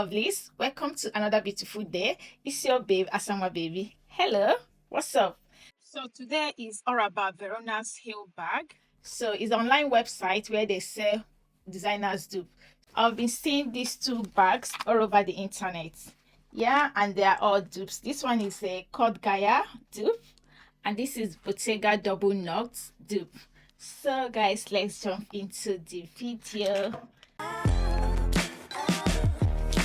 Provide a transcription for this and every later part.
lovelies, welcome to another beautiful day. It's your babe Asanwa baby. Hello, what's up? So today is all about Verana's heel bag. So it's an online website where they sell designers dupe. I've been seeing these two bags all over the internet. Yeah, and they are all dupes. This one is a Cod Gaia dupe, and this is Bottega double knot dupe. So guys, let's jump into the video.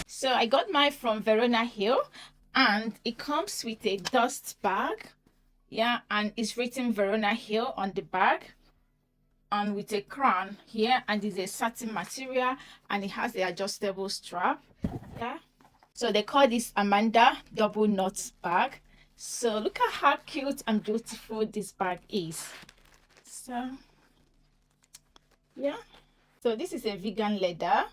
So I got mine from Verona Hill, and it comes with a dust bag. Yeah, and it's written Verona Hill on the bag, and with a crown here, and it's a satin material, and it has the adjustable strap. Yeah, so they call this Amanda double knot bag. So look at how cute and beautiful this bag is. So yeah, so this is a vegan leather.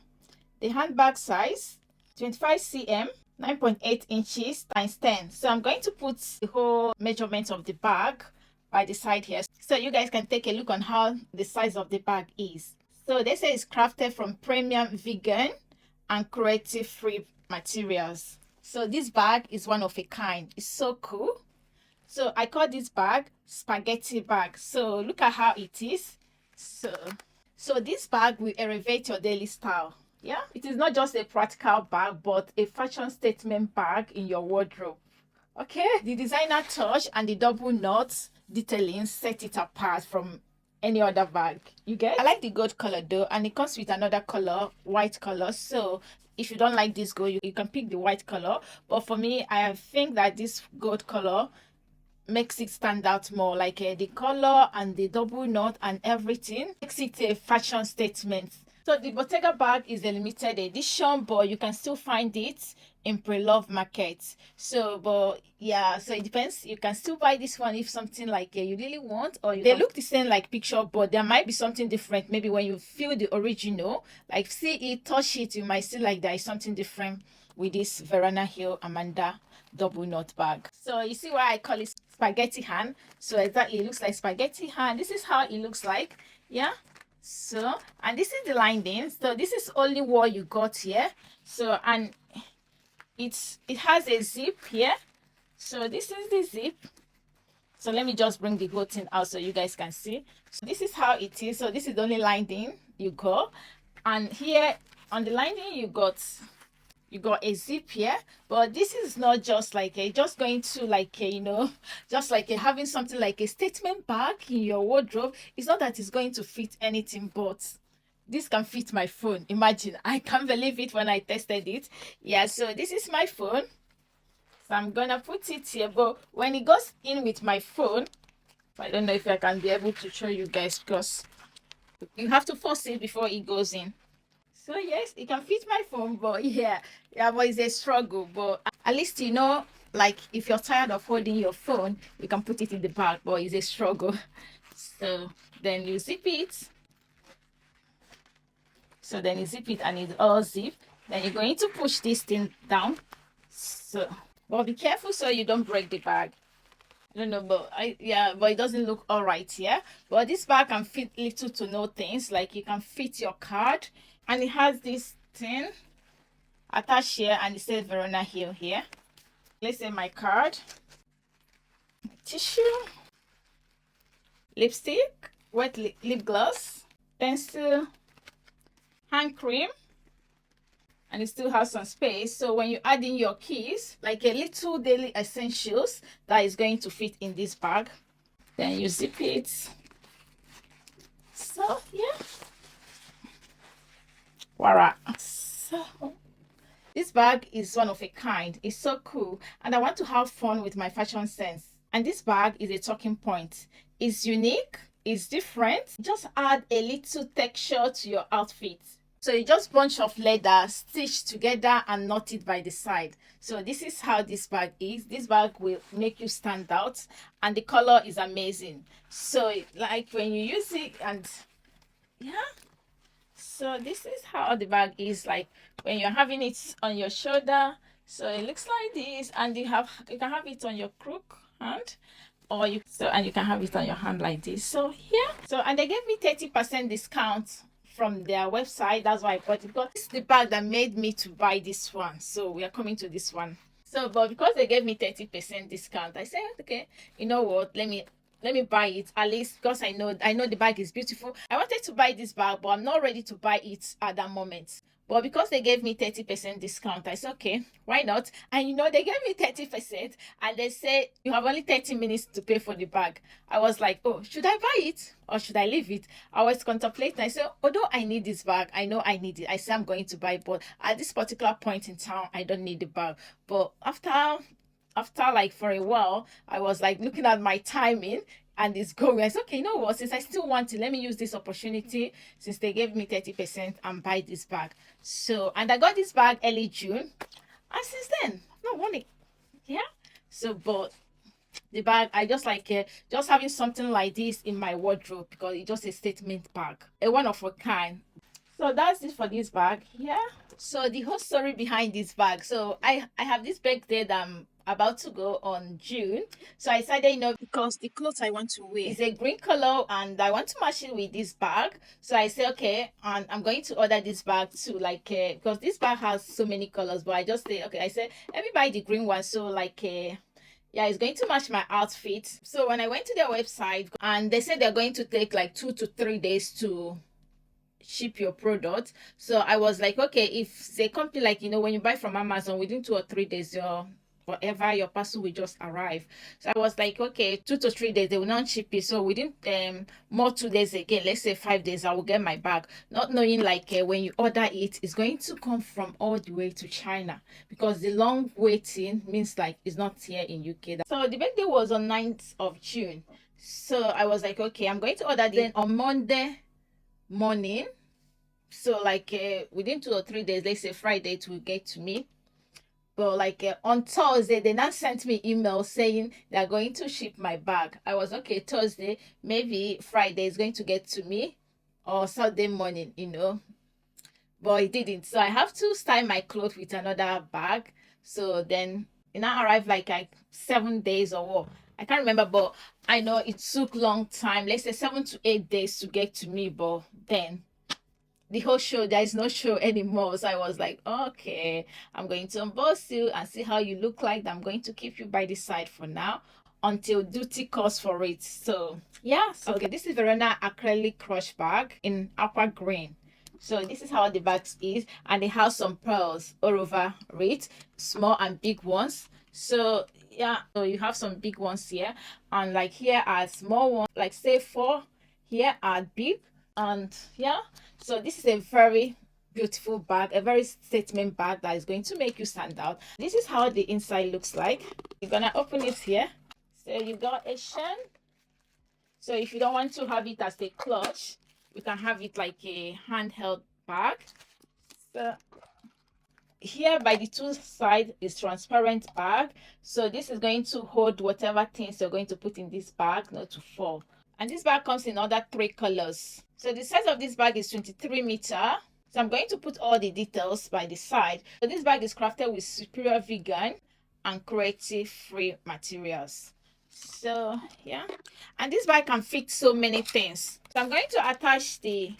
The handbag size 25 cm, 9.8 inches times 10. So I'm going to put the whole measurement of the bag by the side here, so you guys can take a look on how the size of the bag is. So they say it's crafted from premium vegan and cruelty free materials. So this bag is one of a kind. It's so cool. So I call this bag spaghetti bag. So look at how it is. So this bag will elevate your daily style. Yeah, it is not just a practical bag, but a fashion statement bag in your wardrobe. Okay, the designer touch and the double knots detailing set it apart from any other bag. You get? I like the gold color though, and it comes with another color, white color. So if you don't like this gold, you can pick the white color. But for me, I think that this gold color makes it stand out more, like the color and the double knot and everything makes it a fashion statement. So the Bottega bag is a limited edition, but you can still find it in pre-love markets. So, but yeah, so it depends. You can still buy this one if something like you really want, or they look the same like picture, but there might be something different. Maybe when you feel the original, like see it, touch it, you might see like there is something different with this Verona Hill Amanda double knot bag. So you see why I call it spaghetti hand. So exactly, it looks like spaghetti hand. This is how it looks like. Yeah. So, and this is the lining. So this is only what you got here. So, and it has a zip here. So this is the zip. So let me just bring the whole thing out so you guys can see. So this is how it is. So this is the only lining you got, and here on the lining you got a zip here. But this is not just like just going to like you know, just like having something like a statement bag in your wardrobe. It's not that it's going to fit anything, but this can fit my phone. Imagine, I can't believe it when I tested it. Yeah, so this is my phone, so I'm gonna put it here. But when it goes in with my phone, I don't know if I can be able to show you guys, because you have to force it before it goes in. So yes, it can fit my phone, but yeah, but it's a struggle. But at least you know, like if you're tired of holding your phone, you can put it in the bag, but it's a struggle. So then you zip it. So then you zip it and it's all zipped. Then you're going to push this thing down. So, but be careful so you don't break the bag. I don't know, but but it doesn't look all right here. But this bag can fit little to no things. Like you can fit your card, and it has this thing attached here, and it says Verona Hill here. Let's say my card, tissue, lipstick, wet lip gloss, pencil, hand cream, and it still has some space. So when you add in your keys, like a little daily essentials that is going to fit in this bag, then you zip it. So yeah, voila. So this bag is one of a kind. It's so cool, and I want to have fun with my fashion sense. And this bag is a talking point. It's unique, it's different. Just add a little texture to your outfit. So you just bunch of leather stitched together and knot it by the side. So this is how this bag is. This bag will make you stand out, and the color is amazing. So like when you use it, and yeah, so this is how the bag is like when you're having it on your shoulder. So it looks like this, and you can have it on your crook hand, or you can have it on your hand like this. So yeah, so and they gave me 30% discount from their website. That's why I bought it, because it's the bag that made me to buy this one. So we are coming to this one. So but because they gave me 30% discount, I said, okay, you know what, let me buy it, at least, because I know the bag is beautiful. I wanted to buy this bag, but I'm not ready to buy it at that moment. But because they gave me 30% discount, I said, okay, why not? And you know, they gave me 30% and they said, you have only 30 minutes to pay for the bag. I was like, oh, should I buy it or should I leave it? I was contemplating. I said, although I need this bag, I know I need it. I said, I'm going to buy it, but at this particular point in time, I don't need the bag. But after like for a while, I was like looking at my timing and it's going. I said, okay, you know what, since I still want it, let me use this opportunity, since they gave me 30%, and buy this bag. So, and I got this bag early June, and since then I've not worn it. Yeah. So but the bag, I just like just having something like this in my wardrobe, because it's just a statement bag, a one of a kind. So that's it for this bag. Yeah. So the whole story behind this bag, so I have this birthday that I'm about to go on June. So I decided, you know, because the clothes I want to wear is a green color and I want to match it with this bag. So I say, okay, and I'm going to order this bag too, like because this bag has so many colors, but I just say, okay, I said, let me buy the green one, so like yeah, it's going to match my outfit. So when I went to their website, and they said they're going to take like 2 to 3 days to ship your product. So I was like, okay, if they company, like, you know, when you buy from Amazon, within 2 or 3 days your whatever your parcel will just arrive. So I was like, okay, 2 to 3 days they will not ship it, so within more 2 days again, let's say 5 days, I will get my bag, not knowing like when you order it, it's going to come from all the way to China, because the long waiting means like it's not here in UK. So the birthday was on 9th of June. So I was like, okay, I'm going to order then on Monday morning. So like within 2 or 3 days, let's say Friday, it will get to me. But like on Thursday, they now sent me email saying they're going to ship my bag. I was okay, Thursday, maybe Friday is going to get to me, or Saturday morning, you know. But it didn't. So I have to style my clothes with another bag. So then it now arrived like 7 days or what. I can't remember, but I know it took long time. Let's say 7 to 8 days to get to me. But then the whole show, there is no show anymore. So I was like, okay, I'm going to unbox you and see how you look like. I'm going to keep you by the side for now until duty calls for it. So yeah, so okay, this is Verano acrylic crush bag in aqua green. So this is how the bag is, and it has some pearls all over it, small and big ones. So yeah, so you have some big ones here, and like here are small ones, like say 4, here are big. And yeah, so this is a very beautiful bag, a very statement bag that is going to make you stand out. This is how the inside looks like. You're gonna open it here. So you got a chain. So if you don't want to have it as a clutch, you can have it like a handheld bag. So here by the two sides is transparent bag, so this is going to hold whatever things you're going to put in this bag not to fall. And this bag comes in other 3 colors. So the size of this bag is 23 meter. So I'm going to put all the details by the side. So this bag is crafted with superior vegan and cruelty free materials. So yeah, and this bag can fit so many things. So I'm going to attach the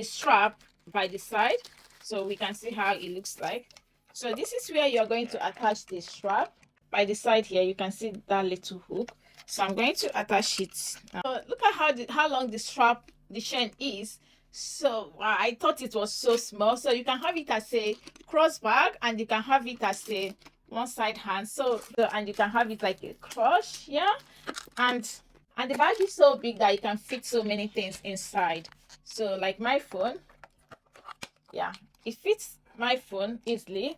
strap by the side so we can see how it looks like. So this is where you're going to attach the strap. By the side here, you can see that little hook. So I'm going to attach it. So look at how long the chain is. So I thought it was so small. So you can have it as a cross bag, and you can have it as a one side hand. So and you can have it like a crush, yeah. And the bag is so big that you can fit so many things inside. So like my phone, yeah, it fits my phone easily.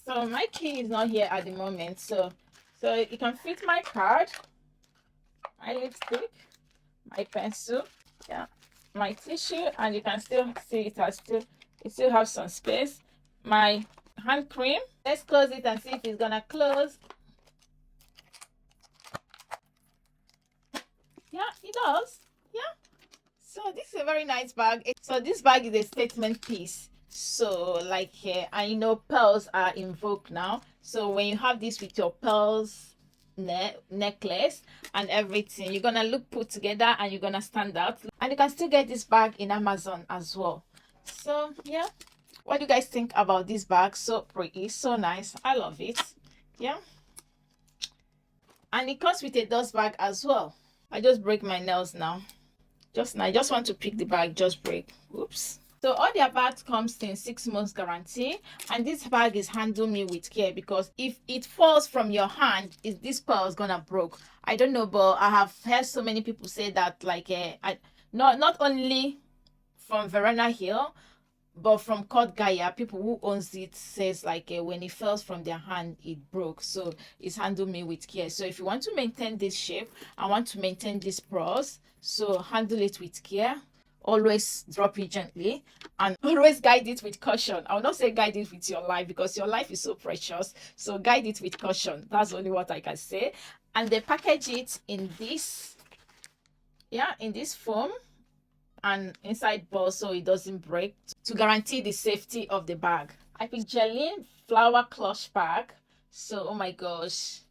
So my key is not here at the moment, so it can fit my card, my lipstick, my pencil, yeah, my tissue, and you can still see it still have some space. My hand cream, let's close it and see if it's gonna close. Yeah, it does. Yeah, so this is a very nice bag. So this bag is a statement piece. So like and you know, pearls are in vogue now. So when you have this with your pearls, necklace and everything. You're gonna look put together and you're gonna stand out. And you can still get this bag in Amazon as well. So yeah, what do you guys think about this bag? So pretty, so nice. I love it. Yeah, and it comes with a dust bag as well. I just break my nails now. I just want to pick the bag, just break. Oops. So all their bags comes in 6 months guarantee, and this bag is handle me with care, because if it falls from your hand, is this pearl is gonna broke. I don't know, but I have heard so many people say that, like not only from Verana Hill, but from Court Gaia, people who owns it says like when it falls from their hand, it broke. So it's handle me with care. So if you want to maintain this shape, I want to maintain this pearls, so handle it with care. Always drop it gently and always guide it with caution. I will not say guide it with your life, because your life is so precious. So guide it with caution. That's only what I can say. And they package it in this, yeah, in this foam and inside ball, so it doesn't break, to guarantee the safety of the bag. I picked Jeline flower clutch bag. So oh my gosh,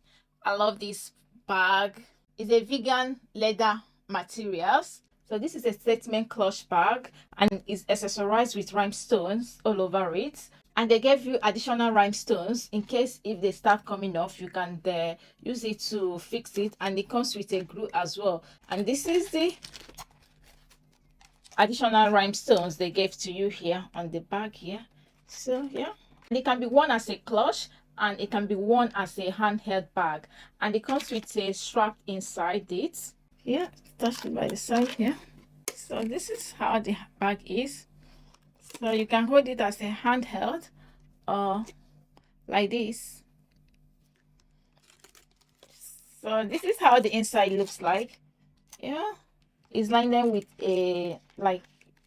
I love this bag. It's a vegan leather materials. So this is a statement clutch bag and is accessorized with rhinestones all over it. And they gave you additional rhinestones in case if they start coming off, you can use it to fix it. And it comes with a glue as well. And this is the additional rhinestones they gave to you here on the bag here. So yeah, and it can be worn as a clutch and it can be worn as a handheld bag, and it comes with a strap inside it. Yeah, attached by the side here. So this is how the bag is. So you can hold it as a handheld or like this. So this is how the inside looks like. Yeah, it's lined in with a like,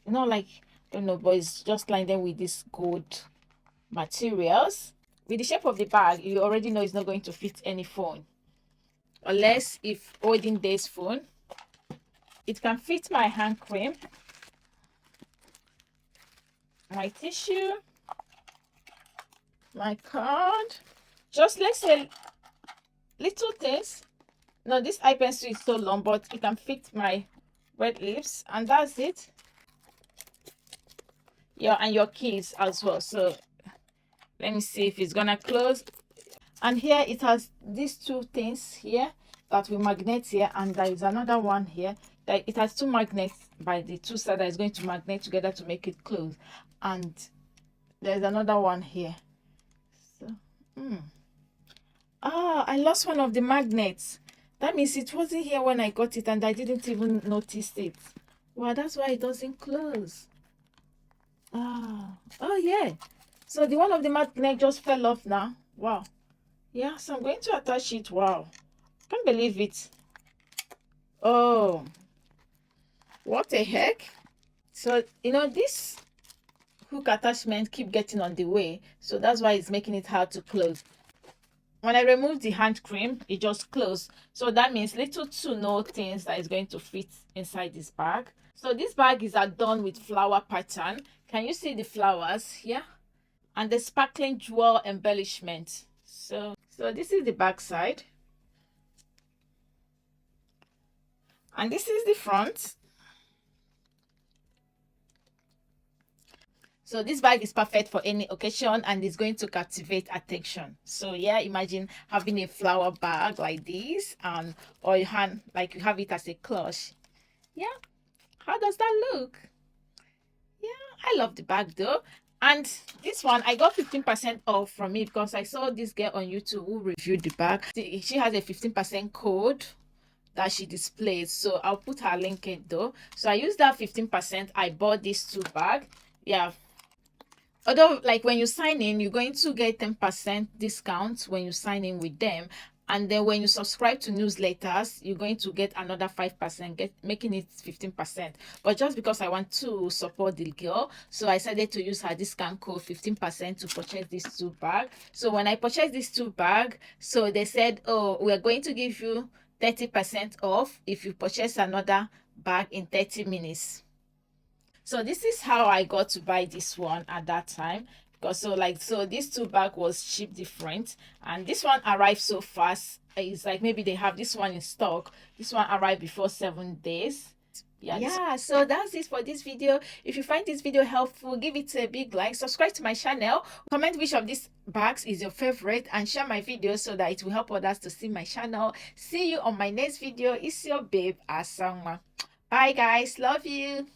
not like, I don't know, but it's just lined in with this gold materials. With the shape of the bag, you already know it's not going to fit any phone, unless if holding this phone. It can fit my hand cream, my tissue, my card, just let's say little things. No, this eye pencil is so long, but it can fit my red lips, and that's it. Yeah, and your keys as well. So let me see if it's gonna close. And here it has these two things here that will magnet here, and there is another one here that it has two magnets by the two sides that is going to magnet together to make it close. And there's another one here. So I lost one of the magnets. That means it wasn't here when I got it and I didn't even notice it. Well, that's why it doesn't close. Oh yeah, so the one of the magnet just fell off now. Wow. Yeah, so I'm going to attach it. Wow, can't believe it. Oh, what the heck. So you know, this hook attachment keep getting on the way, so that's why it's making it hard to close. When I remove the hand cream, it just closed. So that means little to no things that is going to fit inside this bag. So this bag is adorned with flower pattern. Can you see the flowers here? And the sparkling jewel embellishment. So this is the back side. And this is the front. So this bag is perfect for any occasion and is going to captivate attention. So yeah, imagine having a flower bag like this, or your hand, like you have it as a clutch. Yeah, how does that look? Yeah, I love the bag though. And this one, I got 15% off from it because I saw this girl on YouTube who reviewed the bag. She has a 15% code that she displays. So I'll put her link in though. So I used that 15%. I bought these two bags. Yeah. Although, like when you sign in, you're going to get 10% discount when you sign in with them. And then when you subscribe to newsletters, you're going to get another 5%, making it 15%. But just because I want to support the girl, so I decided to use her discount code 15% to purchase these two bags. So when I purchased these two bags, so they said, oh, we're going to give you 30% off if you purchase another bag in 30 minutes. So this is how I got to buy this one at that time. because so these two bag was cheap different, and this one arrived so fast. It's like maybe they have this one in stock. This one arrived before 7 days. Yeah, so that's it for this video. If you find this video helpful, give it a big like, subscribe to my channel, comment which of these bags is your favorite, and share my video so that it will help others to see my channel. See you on my next video. It's your babe Asanwa. Bye guys, love you.